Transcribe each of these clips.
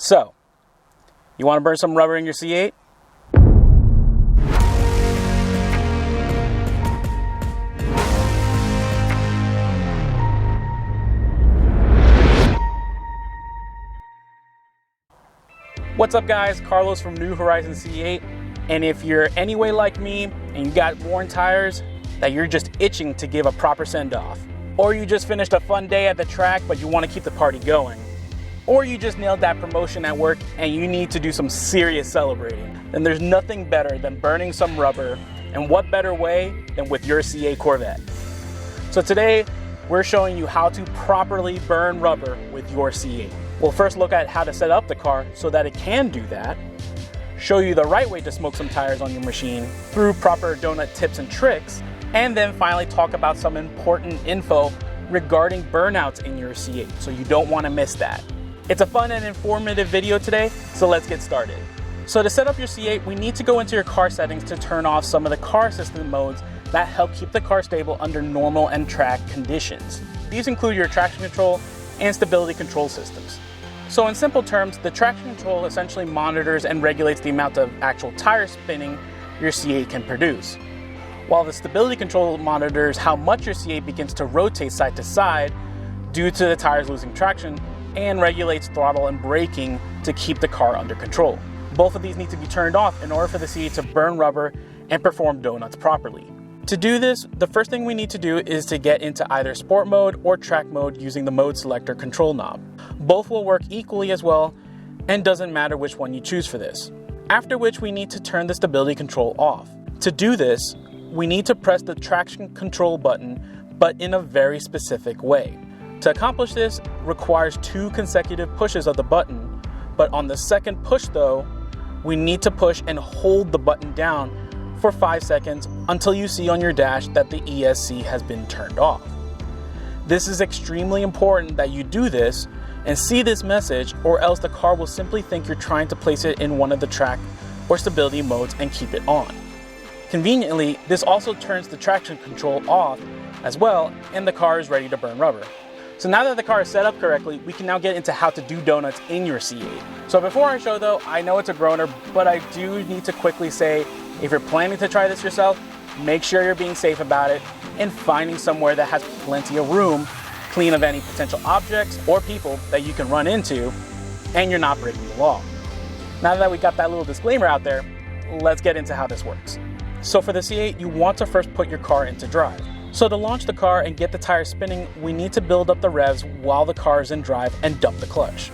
So, you want to burn some rubber in your C8? What's up guys, Carlos from New Horizon C8, and if you're anyway like me and you got worn tires that you're just itching to give a proper send-off, or you just finished a fun day at the track but you want to keep the party going, or you just nailed that promotion at work and you need to do some serious celebrating, then there's nothing better than burning some rubber, and what better way than with your C8 Corvette. So today we're showing you how to properly burn rubber with your C8. We'll first look at how to set up the car so that it can do that, show you the right way to smoke some tires on your machine through proper donut tips and tricks, and then finally talk about some important info regarding burnouts in your C8, so you don't want to miss that. It's a fun and informative video today, so let's get started. So to set up your C8, we need to go into your car settings to turn off some of the car assistant modes that help keep the car stable under normal and track conditions. These include your traction control and stability control systems. So in simple terms, the traction control essentially monitors and regulates the amount of actual tire spinning your C8 can produce, while the stability control monitors how much your C8 begins to rotate side to side due to the tires losing traction, and regulates throttle and braking to keep the car under control. Both of these need to be turned off in order for the C8 to burn rubber and perform donuts properly. To do this, the first thing we need to do is to get into either sport mode or track mode using the mode selector control knob. Both will work equally as well, and doesn't matter which one you choose for this. After which we need to turn the stability control off. To do this, we need to press the traction control button, but in a very specific way. To accomplish this requires 2 consecutive pushes of the button, but on the second push though, we need to push and hold the button down for 5 seconds until you see on your dash that the ESC has been turned off. This is extremely important that you do this and see this message, or else the car will simply think you're trying to place it in one of the track or stability modes and keep it on. Conveniently, this also turns the traction control off as well, and the car is ready to burn rubber. So now that the car is set up correctly, we can now get into how to do donuts in your C8. So before I show though, I know it's a groaner, but I do need to quickly say, if you're planning to try this yourself, make sure you're being safe about it and finding somewhere that has plenty of room, clean of any potential objects or people that you can run into, and you're not breaking the law. Now that we got that little disclaimer out there, let's get into how this works. So for the C8, you want to first put your car into drive. So to launch the car and get the tires spinning, we need to build up the revs while the car is in drive and dump the clutch.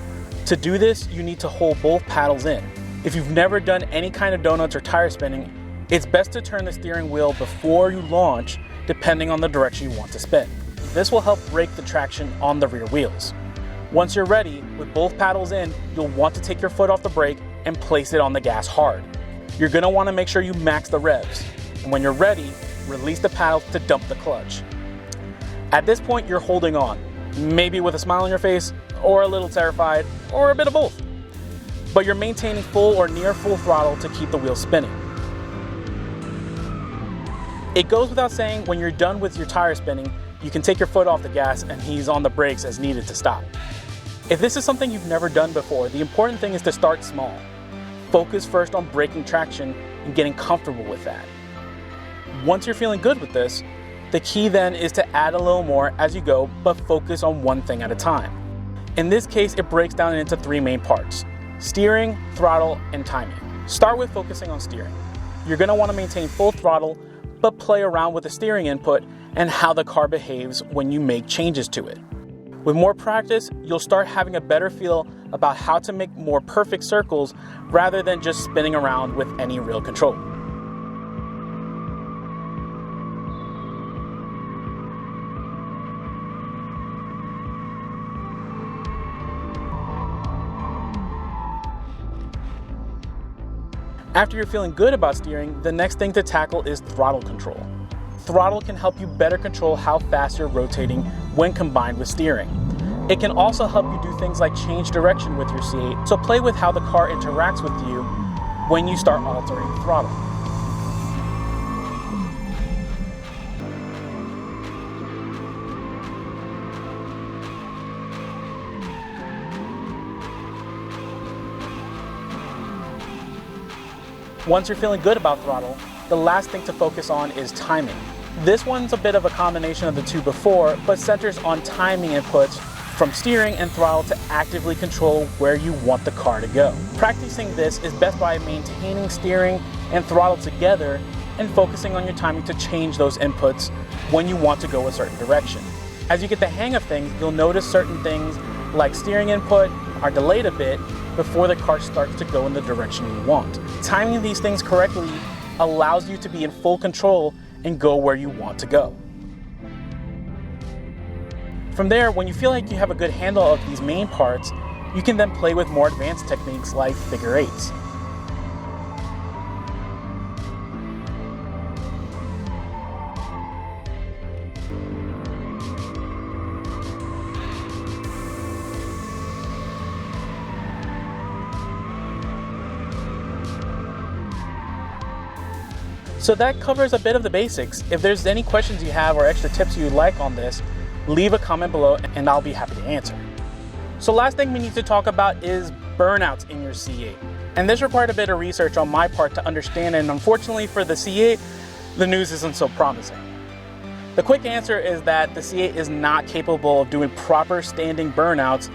To do this, you need to hold both paddles in. If you've never done any kind of donuts or tire spinning, it's best to turn the steering wheel before you launch, depending on the direction you want to spin. This will help break the traction on the rear wheels. Once you're ready, with both paddles in, you'll want to take your foot off the brake and place it on the gas hard. You're going to want to make sure you max the revs, and when you're ready, release the paddle to dump the clutch. At this point, you're holding on, maybe with a smile on your face, or a little terrified, or a bit of both. But you're maintaining full or near full throttle to keep the wheels spinning. It goes without saying, when you're done with your tire spinning, you can take your foot off the gas and ease on the brakes as needed to stop. If this is something you've never done before, the important thing is to start small. Focus first on braking traction and getting comfortable with that. Once you're feeling good with this, the key then is to add a little more as you go, but focus on one thing at a time. In this case, it breaks down into 3 main parts: steering, throttle, and timing. Start with focusing on steering. You're going to want to maintain full throttle, but play around with the steering input and how the car behaves when you make changes to it. With more practice, you'll start having a better feel about how to make more perfect circles rather than just spinning around with any real control. After you're feeling good about steering, the next thing to tackle is throttle control. Throttle can help you better control how fast you're rotating when combined with steering. It can also help you do things like change direction with your C8, so play with how the car interacts with you when you start altering throttle. Once you're feeling good about throttle, the last thing to focus on is timing. This one's a bit of a combination of the two before, but centers on timing inputs from steering and throttle to actively control where you want the car to go. Practicing this is best by maintaining steering and throttle together and focusing on your timing to change those inputs when you want to go a certain direction. As you get the hang of things, you'll notice certain things like steering input are delayed a bit before the car starts to go in the direction you want. Timing these things correctly allows you to be in full control and go where you want to go. From there, when you feel like you have a good handle of these main parts, you can then play with more advanced techniques like figure eights. So that covers a bit of the basics. If there's any questions you have or extra tips you'd like on this, leave a comment below and I'll be happy to answer. So last thing we need to talk about is burnouts in your C8. And this required a bit of research on my part to understand, and unfortunately for the C8, the news isn't so promising. The quick answer is that the C8 is not capable of doing proper standing burnouts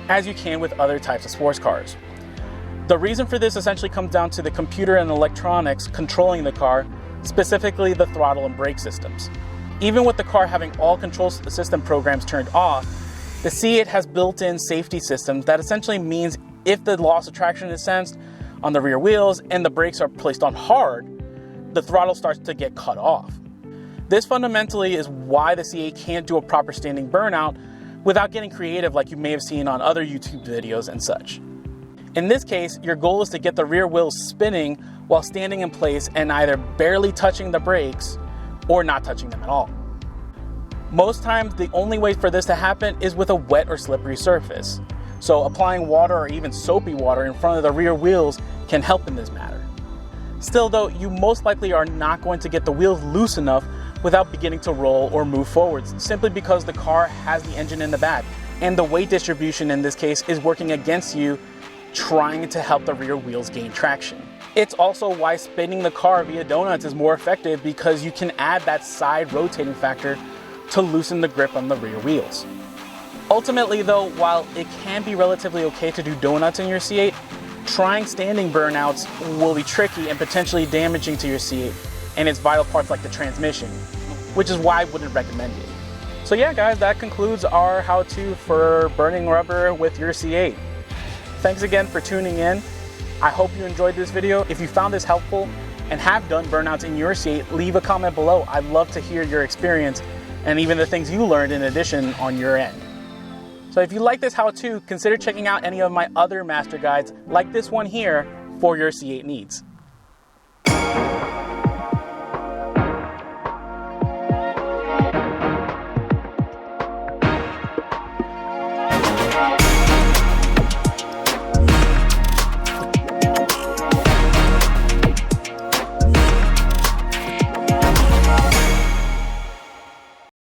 as you can with other types of sports cars. The reason for this essentially comes down to the computer and electronics controlling the car, specifically the throttle and brake systems. Even with the car having all control system programs turned off, the C8 has built-in safety systems that essentially means if the loss of traction is sensed on the rear wheels and the brakes are placed on hard, the throttle starts to get cut off. This fundamentally is why the C8 can't do a proper standing burnout without getting creative like you may have seen on other YouTube videos and such. In this case, your goal is to get the rear wheels spinning while standing in place and either barely touching the brakes or not touching them at all. Most times, the only way for this to happen is with a wet or slippery surface. So applying water or even soapy water in front of the rear wheels can help in this matter. Still though, you most likely are not going to get the wheels loose enough without beginning to roll or move forwards, simply because the car has the engine in the back, and the weight distribution in this case is working against you, trying to help the rear wheels gain traction. It's also why spinning the car via donuts is more effective, because you can add that side rotating factor to loosen the grip on the rear wheels. Ultimately though, while it can be relatively okay to do donuts in your C8, trying standing burnouts will be tricky and potentially damaging to your C8 and its vital parts like the transmission, which is why I wouldn't recommend it. So yeah guys, that concludes our how-to for burning rubber with your C8. Thanks again for tuning in. I hope you enjoyed this video. If you found this helpful and have done burnouts in your C8, leave a comment below. I'd love to hear your experience and even the things you learned in addition on your end. So if you like this how-to, consider checking out any of my other master guides like this one here for your C8 needs.